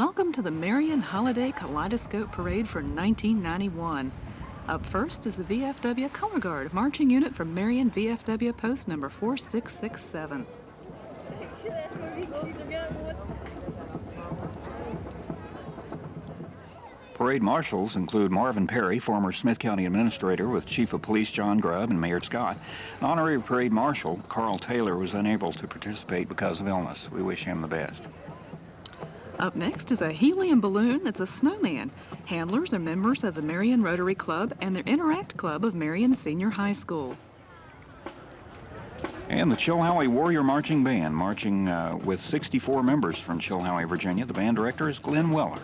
Welcome to the Marion Holiday Kaleidoscope Parade for 1991. Up first is the VFW Color Guard Marching Unit from Marion VFW Post number 4667. Parade marshals include Marvin Perry, former Smith County Administrator with Chief of Police John Grubb and Mayor Scott. An honorary parade marshal, Carl Taylor, was unable to participate because of illness. We wish him the best. Up next is a helium balloon that's a snowman. Handlers are members of the Marion Rotary Club and their Interact Club of Marion Senior High School. And the Chilhowie Warrior Marching Band, marching with 64 members from Chilhowie, Virginia. The band director is Glenn Weller.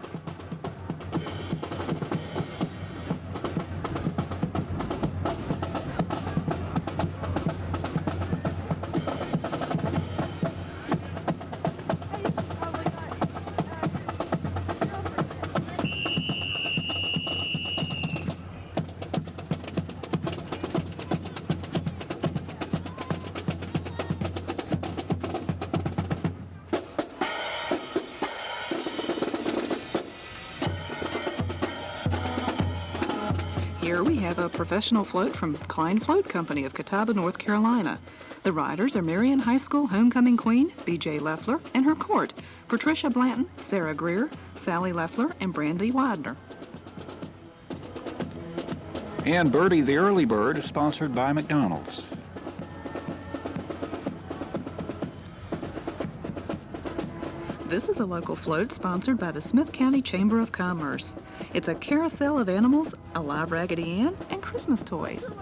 Here we have a professional float from Klein Float Company of Catawba, North Carolina. The riders are Marion High School homecoming queen, B.J. Leffler, and her court, Patricia Blanton, Sarah Greer, Sally Leffler, and Brandy Widener. And Birdie the Early Bird is sponsored by McDonald's. This is a local float sponsored by the Smith County Chamber of Commerce. It's a carousel of animals, a live Raggedy Ann, and Christmas toys.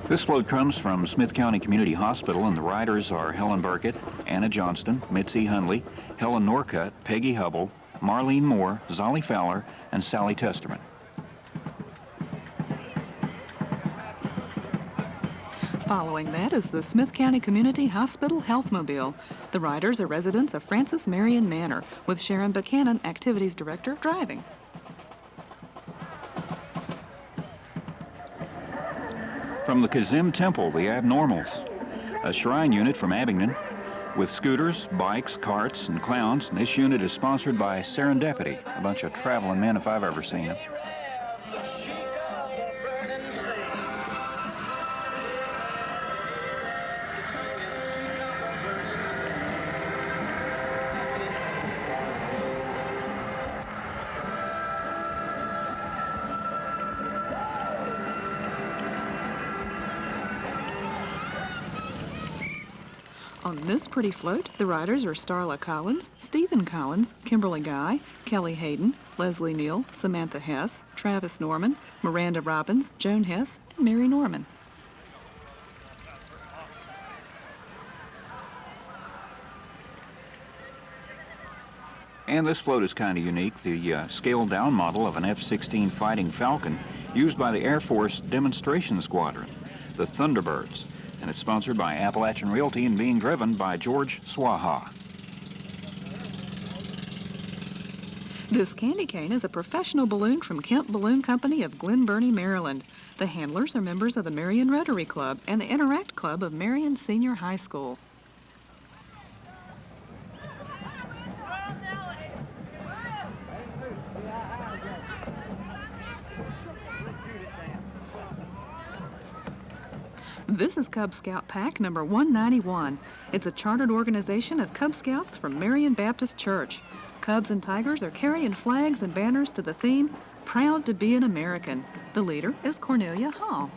This float comes from Smith County Community Hospital, and the riders are Helen Burkett, Anna Johnston, Mitzi Hundley, Helen Norcutt, Peggy Hubble, Marlene Moore, Zolly Fowler, and Sally Testerman. Following that is the Smith County Community Hospital Healthmobile. The riders are residents of Francis Marion Manor, with Sharon Buchanan, Activities Director, driving. From the Kazim Temple, the Abnormals, a shrine unit from Abingdon, with scooters, bikes, carts, and clowns. And this unit is sponsored by Serendipity, a bunch of traveling men if I've ever seen them. On this pretty float, the riders are Starla Collins, Stephen Collins, Kimberly Guy, Kelly Hayden, Leslie Neal, Samantha Hess, Travis Norman, Miranda Robbins, Joan Hess, and Mary Norman. And this float is kind of unique, the scaled-down model of an F-16 Fighting Falcon used by the Air Force Demonstration Squadron, the Thunderbirds. And it's sponsored by Appalachian Realty and being driven by George Swaha. This candy cane is a professional balloon from Kemp Balloon Company of Glen Burnie, Maryland. The handlers are members of the Marion Rotary Club and the Interact Club of Marion Senior High School. This is Cub Scout Pack number 191. It's a chartered organization of Cub Scouts from Marion Baptist Church. Cubs and Tigers are carrying flags and banners to the theme, Proud to be an American. The leader is Cornelia Hall.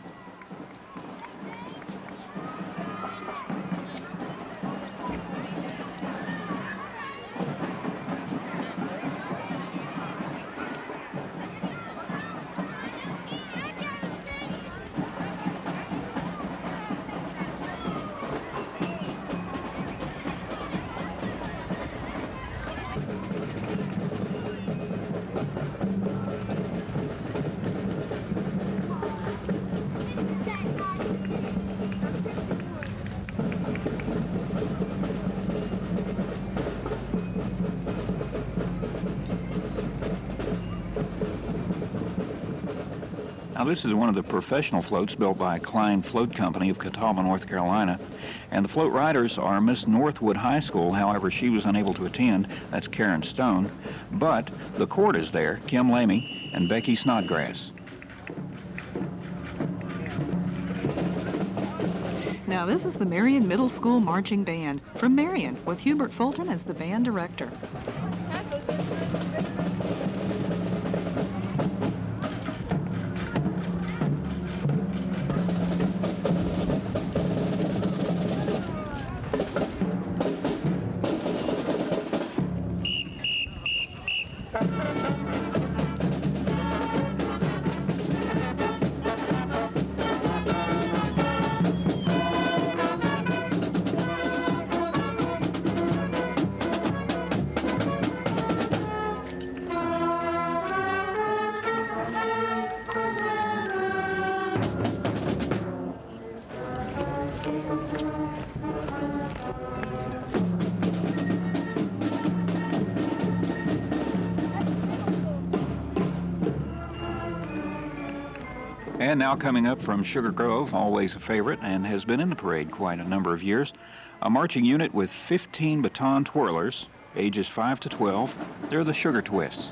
Now, this is one of the professional floats built by Klein Float Company of Catawba, North Carolina. And the float riders are Miss Northwood High School. However, she was unable to attend. That's Karen Stone. But the court is there, Kim Lamy and Becky Snodgrass. Now this is the Marion Middle School Marching Band from Marion with Hubert Fulton as the band director. And now coming up from Sugar Grove, always a favorite and has been in the parade quite a number of years, a marching unit with 15 baton twirlers, ages 5 to 12. They're the Sugar Twists.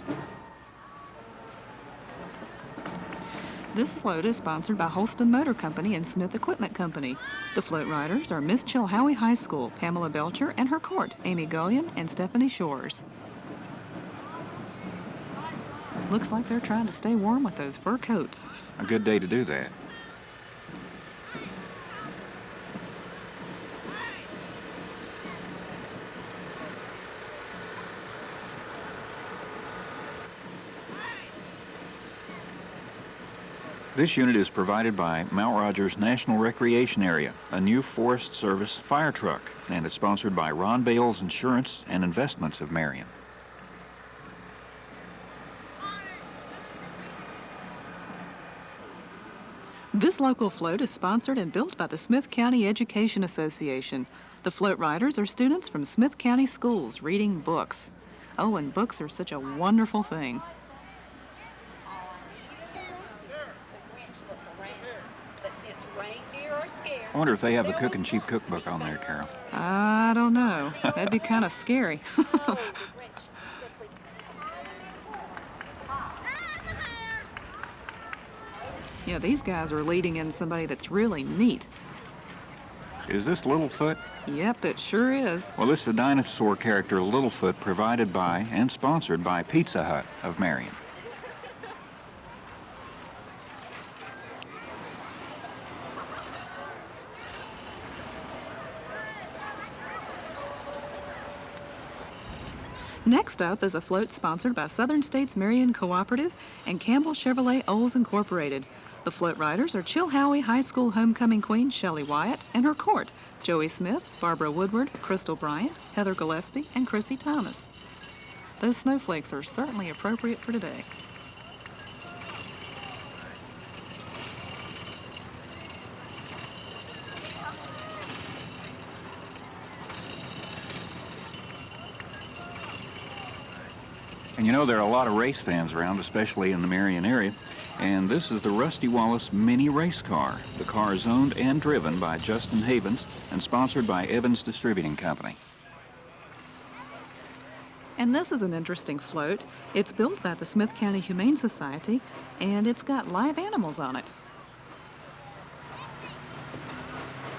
This float is sponsored by Holston Motor Company and Smith Equipment Company. The float riders are Miss Chilhowie High School, Pamela Belcher, and her court, Amy Gullion and Stephanie Shores. Looks like they're trying to stay warm with those fur coats. A good day to do that. This unit is provided by Mount Rogers National Recreation Area, a new Forest Service fire truck, and it's sponsored by Ron Bales Insurance and Investments of Marion. This local float is sponsored and built by the Smith County Education Association. The float riders are students from Smith County schools reading books. Oh, and books are such a wonderful thing. I wonder if they have the Cook and Cheap Cookbook on there, Carol. I don't know. That'd be kind of scary. Yeah, these guys are leading in somebody that's really neat. Is this Littlefoot? Yep, it sure is. Well, this is the dinosaur character Littlefoot, provided by and sponsored by Pizza Hut of Marion. Next up is a float sponsored by Southern States Marion Cooperative and Campbell Chevrolet Olds Incorporated. The float riders are Chilhowie High School homecoming queen Shelley Wyatt and her court, Joey Smith, Barbara Woodward, Crystal Bryant, Heather Gillespie, and Chrissy Thomas. Those snowflakes are certainly appropriate for today. And you know, there are a lot of race fans around, especially in the Marion area, and this is the Rusty Wallace mini race car. The car is owned and driven by Justin Havens and sponsored by Evans Distributing Company. And this is an interesting float. It's built by the Smith County Humane Society, and it's got live animals on it.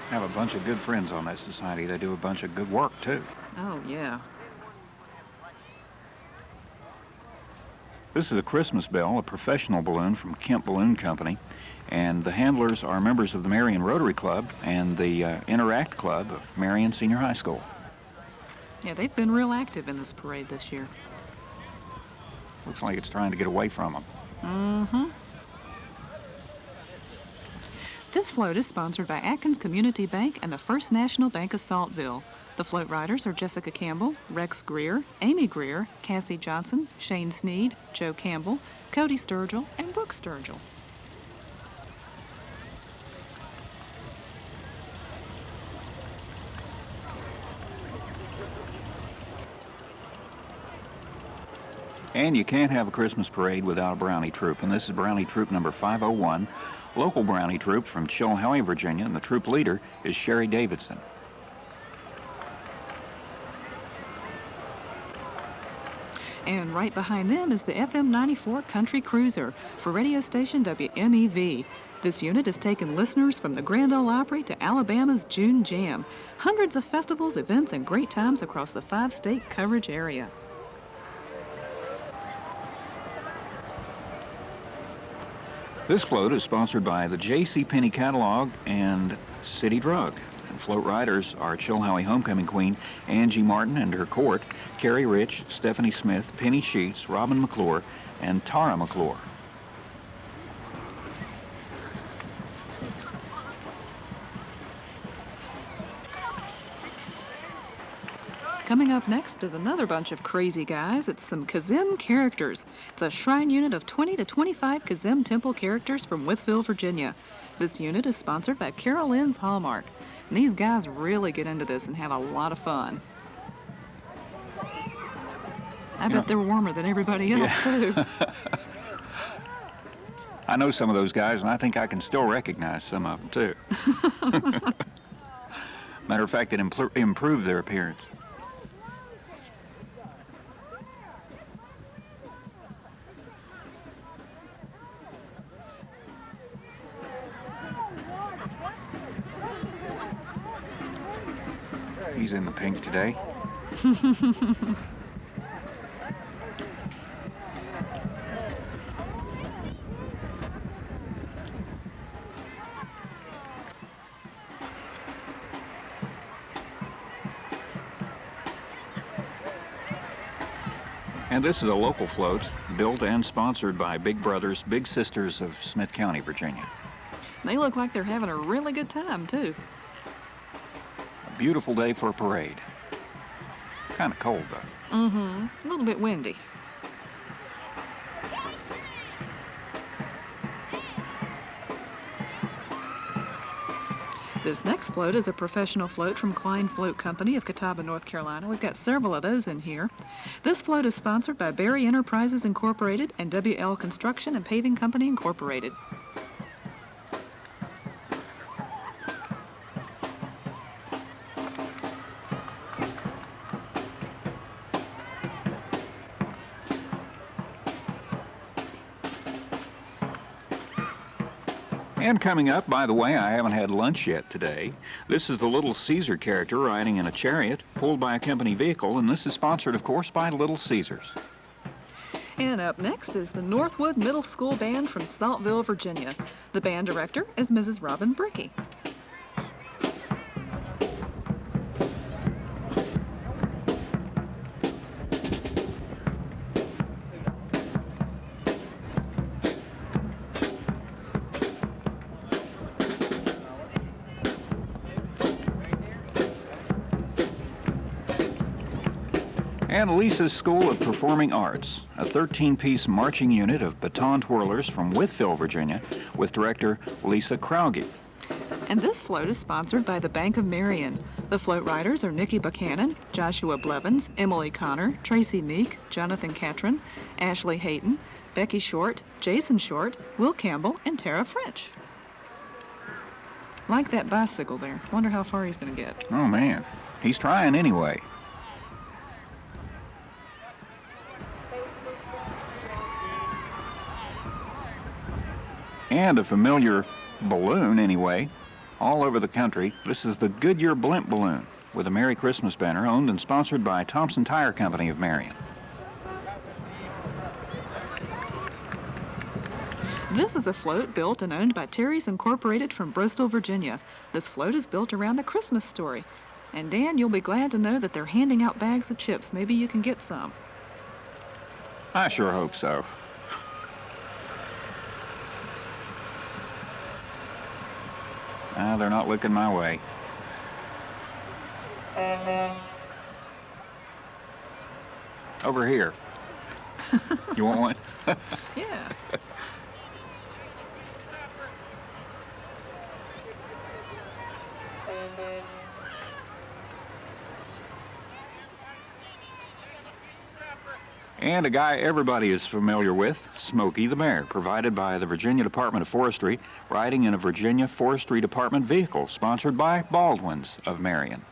I have a bunch of good friends on that society. They do a bunch of good work, too. Oh, yeah. This is a Christmas bell, a professional balloon from Kemp Balloon Company, and the handlers are members of the Marion Rotary Club and the Interact Club of Marion Senior High School. Yeah, they've been real active in this parade this year. Looks like it's trying to get away from them. Mm-hmm. This float is sponsored by Atkins Community Bank and the First National Bank of Saltville. The float riders are Jessica Campbell, Rex Greer, Amy Greer, Cassie Johnson, Shane Sneed, Joe Campbell, Cody Sturgill, and Brooke Sturgill. And you can't have a Christmas parade without a brownie troop, and this is brownie troop number 501, local brownie troop from Chilhowie, Virginia, and the troop leader is Sherry Davidson. And right behind them is the FM 94 Country Cruiser for radio station WMEV. This unit has taken listeners from the Grand Ole Opry to Alabama's June Jam. Hundreds of festivals, events, and great times across the 5-state coverage area. This float is sponsored by the J.C. Penney Catalog and City Drug. And float riders are Chilhowie Homecoming Queen Angie Martin and her court, Carrie Rich, Stephanie Smith, Penny Sheets, Robin McClure, and Tara McClure. Coming up next is another bunch of crazy guys. It's some Kazim characters. It's a shrine unit of 20 to 25 Kazim temple characters from Wytheville, Virginia. This unit is sponsored by Carol Lynn's Hallmark. And these guys really get into this and have a lot of fun. I bet they're warmer than everybody else, too. I know some of those guys, and I think I can still recognize some of them, too. Matter of fact, it improved their appearance. He's in the pink today. And this is a local float, built and sponsored by Big Brothers, Big Sisters of Smith County, Virginia. They look like they're having a really good time, too. A beautiful day for a parade. Kind of cold, though. Mm-hmm. A little bit windy. This next float is a professional float from Klein Float Company of Catawba, North Carolina. We've got several of those in here. This float is sponsored by Berry Enterprises Incorporated and WL Construction and Paving Company Incorporated. And coming up, by the way, I haven't had lunch yet today. This is the Little Caesar character riding in a chariot pulled by a company vehicle, and this is sponsored, of course, by Little Caesars. And up next is the Northwood Middle School Band from Saltville, Virginia. The band director is Mrs. Robin Brickey. And Lisa's School of Performing Arts, a 13-piece marching unit of baton twirlers from Wytheville, Virginia, with director Lisa Krauge. And this float is sponsored by the Bank of Marion. The float riders are Nikki Buchanan, Joshua Blevins, Emily Connor, Tracy Meek, Jonathan Catron, Ashley Hayton, Becky Short, Jason Short, Will Campbell, and Tara French. Like that bicycle there. Wonder how far he's going to get. Oh, man. He's trying anyway. And a familiar balloon, anyway, all over the country. This is the Goodyear Blimp Balloon with a Merry Christmas banner, owned and sponsored by Thompson Tire Company of Marion. This is a float built and owned by Terry's Incorporated from Bristol, Virginia. This float is built around the Christmas story. And Dan, you'll be glad to know that they're handing out bags of chips. Maybe you can get some. I sure hope so. They're not looking my way. Over here. You want one? Yeah. And a guy everybody is familiar with, Smokey the Bear, provided by the Virginia Department of Forestry, riding in a Virginia Forestry Department vehicle, sponsored by Baldwin's of Marion.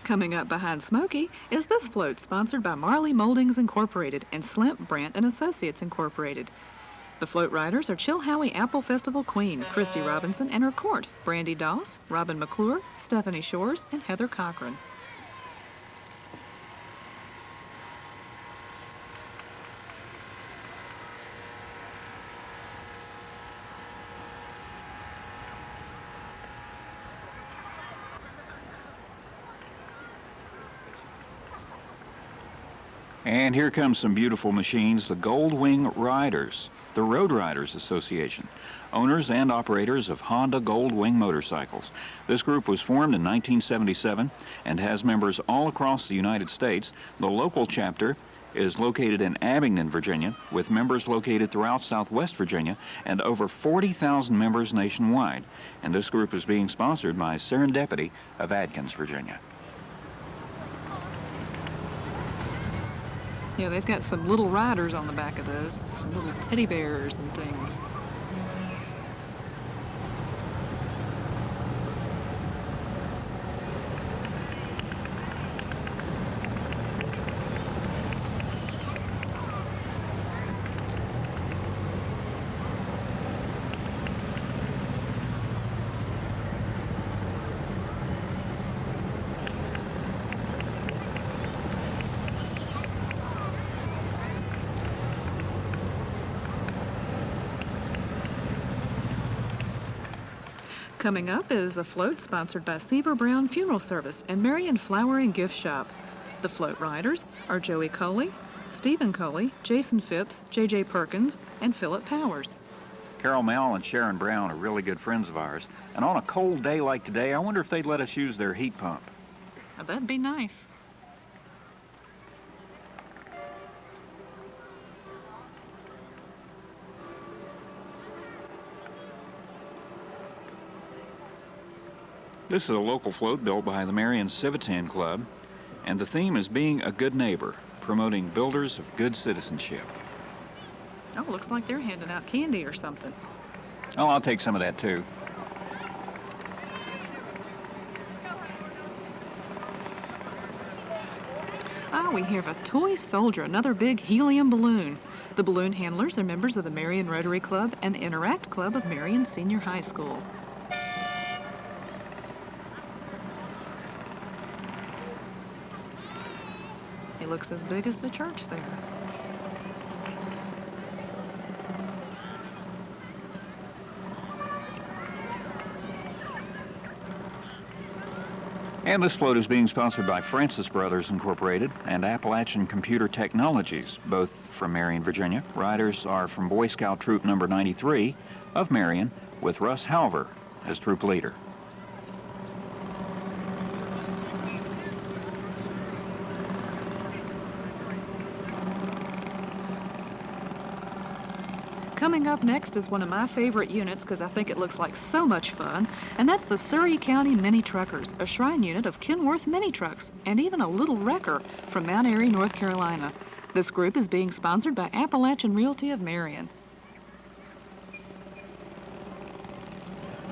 Coming up behind Smokey is this float sponsored by Marley Moldings Incorporated and Slimp, Brandt and Associates Incorporated. The float riders are Chilhowie Apple Festival Queen, Christy Robinson and her court, Brandy Doss, Robin McClure, Stephanie Shores, and Heather Cochran. And here comes some beautiful machines, the Gold Wing Riders, the Road Riders Association, owners and operators of Honda Gold Wing motorcycles. This group was formed in 1977 and has members all across the United States. The local chapter is located in Abingdon, Virginia, with members located throughout Southwest Virginia and over 40,000 members nationwide. And this group is being sponsored by Serendipity of Adkins, Virginia. Yeah, they've got some little riders on the back of those, some little teddy bears and things. Coming up is a float sponsored by Seaver Brown Funeral Service and Marion Flower and Gift Shop. The float riders are Joey Coley, Stephen Coley, Jason Phipps, J.J. Perkins, and Philip Powers. Carol Mel and Sharon Brown are really good friends of ours, and on a cold day like today, I wonder if they'd let us use their heat pump. Now, that'd be nice. This is a local float built by the Marion Civitan Club, and the theme is being a good neighbor, promoting builders of good citizenship. Oh, looks like they're handing out candy or something. Oh, I'll take some of that too. Ah, we have a toy soldier, another big helium balloon. The balloon handlers are members of the Marion Rotary Club and the Interact Club of Marion Senior High School. He looks as big as the church there. And this float is being sponsored by Francis Brothers Incorporated and Appalachian Computer Technologies, both from Marion, Virginia. Riders are from Boy Scout Troop Number 93 of Marion, with Russ Halver as troop leader. Coming up next is one of my favorite units because I think it looks like so much fun, and that's the Surrey County Mini Truckers, a shrine unit of Kenworth mini trucks, and even a little wrecker from Mount Airy, North Carolina. This group is being sponsored by Appalachian Realty of Marion.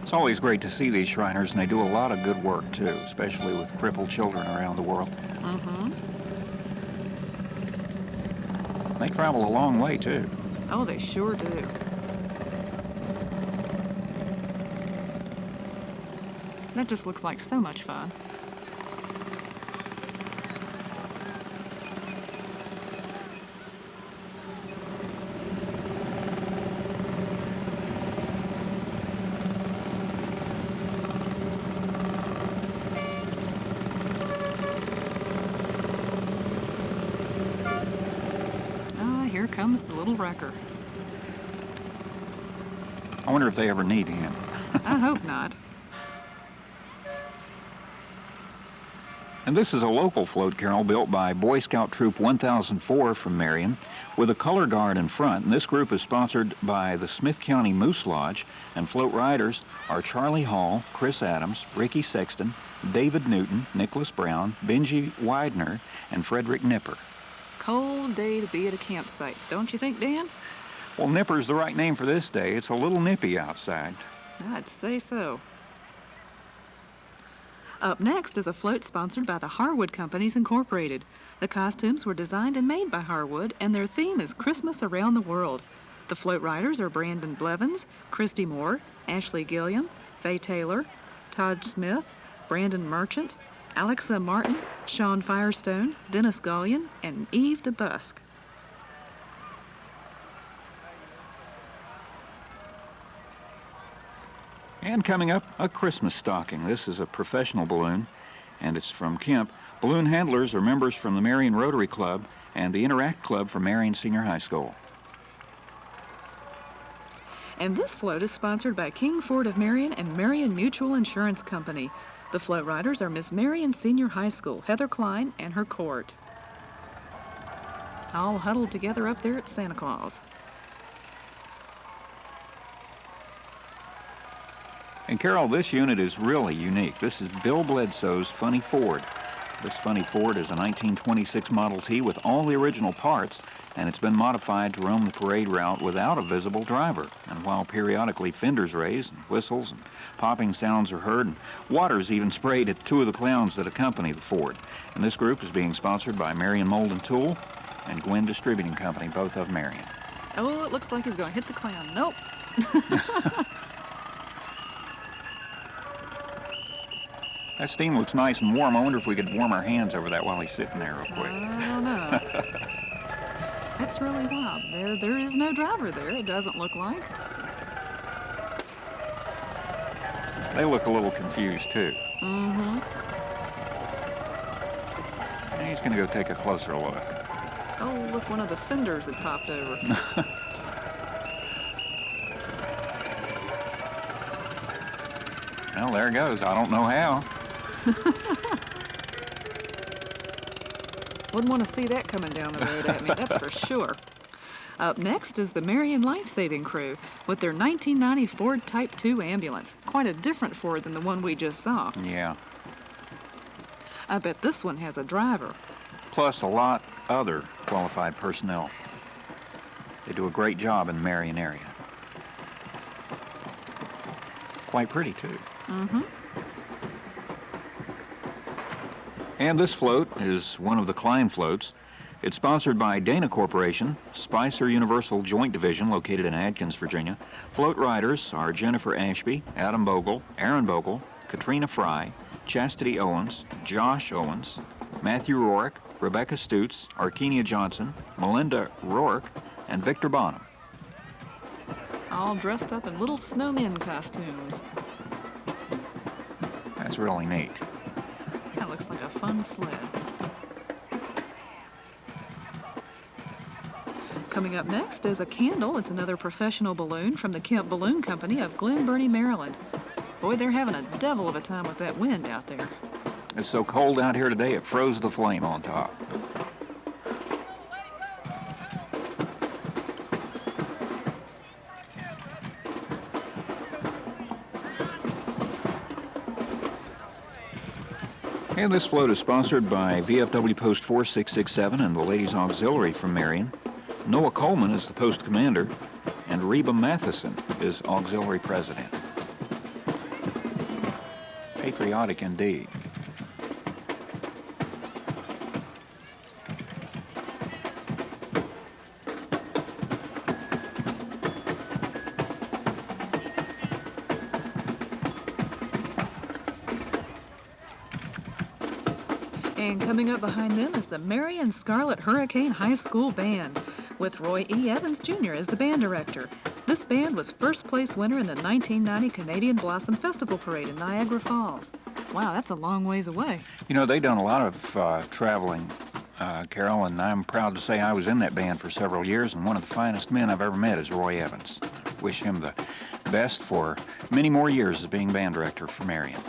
It's always great to see these Shriners, and they do a lot of good work too, especially with crippled children around the world. They travel a long way too. Oh, they sure do. That just looks like so much fun. Here comes the little wrecker. I wonder if they ever need him. I hope not. And this is a local float, Carol, built by Boy Scout Troop 1004 from Marion, with a color guard in front. And this group is sponsored by the Smith County Moose Lodge, and float riders are Charlie Hall, Chris Adams, Ricky Sexton, David Newton, Nicholas Brown, Benji Widener, and Frederick Nipper. Cold day to be at a campsite, don't you think, Dan? Well, Nipper's the right name for this day. It's a little nippy outside. I'd say so. Up next is a float sponsored by the Harwood Companies Incorporated. The costumes were designed and made by Harwood, and their theme is Christmas Around the World. The float riders are Brandon Blevins, Christy Moore, Ashley Gilliam, Faye Taylor, Todd Smith, Brandon Merchant, Alexa Martin, Sean Firestone, Dennis Gullion, and Eve DeBusk. And coming up, a Christmas stocking. This is a professional balloon, and it's from Kemp. Balloon handlers are members from the Marion Rotary Club and the Interact Club from Marion Senior High School. And this float is sponsored by King Ford of Marion and Marion Mutual Insurance Company. The float riders are Miss Marion Senior High School, Heather Klein, and her court. All huddled together up there at Santa Claus. And Carol, this unit is really unique. This is Bill Bledsoe's Funny Ford. This Funny Ford is a 1926 Model T with all the original parts, and it's been modified to roam the parade route without a visible driver. And while periodically fenders raise and whistles and popping sounds are heard, and water is even sprayed at two of the clowns that accompany the Ford. And this group is being sponsored by Marion Mold and Tool and Gwynn Distributing Company, both of Marion. Oh, it looks like he's going to hit the clown. Nope. That steam looks nice and warm. I wonder if we could warm our hands over that while he's sitting there real quick. I don't know. That's really wild. There is no driver there, it doesn't look like. They look a little confused, too. Mm-hmm. And he's going to go take a closer look. Oh, look, one of the fenders had popped over. Well, there it goes. I don't know how. Wouldn't want to see that coming down the road at me, that's for sure. Up next is the Marion Life Saving Crew with their 1990 Ford Type 2 ambulance. Quite a different Ford than the one we just saw. Yeah. I bet this one has a driver. Plus a lot other qualified personnel. They do a great job in the Marion area. Quite pretty, too. Mm-hmm. And this float is one of the Klein floats. It's sponsored by Dana Corporation, Spicer Universal Joint Division, located in Adkins, Virginia. Float riders are Jennifer Ashby, Adam Bogle, Aaron Bogle, Katrina Fry, Chastity Owens, Josh Owens, Matthew Rourke, Rebecca Stutz, Arkenia Johnson, Melinda Rourke, and Victor Bonham. All dressed up in little snowmen costumes. That's really neat. That looks like a fun sled. Coming up next is a candle. It's another professional balloon from the Kemp Balloon Company of Glen Burnie, Maryland. Boy, they're having a devil of a time with that wind out there. It's so cold out here today, it froze the flame on top. And this float is sponsored by VFW Post 4667 and the Ladies Auxiliary from Marion. Noah Coleman is the post commander, and Reba Matheson is auxiliary president. Patriotic indeed. And coming up behind them is the Marion Scarlet Hurricane High School Band, with Roy E. Evans Jr. as the band director. This band was first place winner in the 1990 Canadian Blossom Festival Parade in Niagara Falls. Wow, that's a long ways away. You know, they've done a lot of traveling, Carol, and I'm proud to say I was in that band for several years, and one of the finest men I've ever met is Roy Evans. Wish him the best for many more years as being band director for Marion.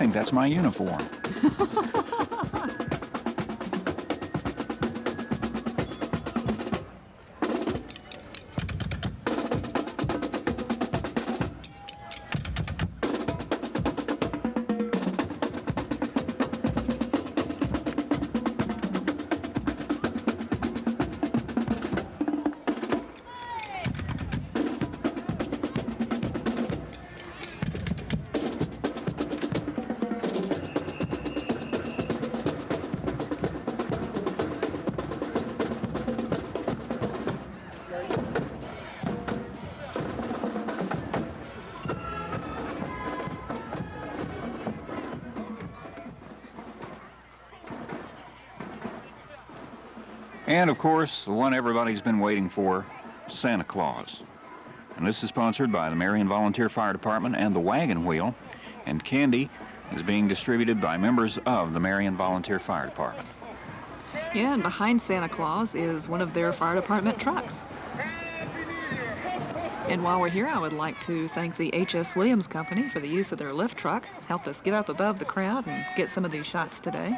think that's my uniform. And of course, the one everybody's been waiting for, Santa Claus. And this is sponsored by the Marion Volunteer Fire Department and the Wagon Wheel. And candy is being distributed by members of the Marion Volunteer Fire Department. Yeah, and behind Santa Claus is one of their fire department trucks. And while we're here, I would like to thank the H.S. Williams Company for the use of their lift truck. Helped us get up above the crowd and get some of these shots today.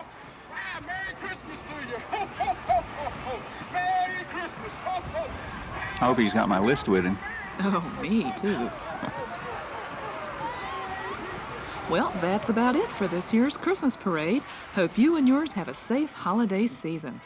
Merry Christmas to you. Ho, ho, ho, ho, ho. Merry Christmas. Ho, ho. I hope he's got my list with him. Oh, me too. Well, that's about it for this year's Christmas parade. Hope you and yours have a safe holiday season.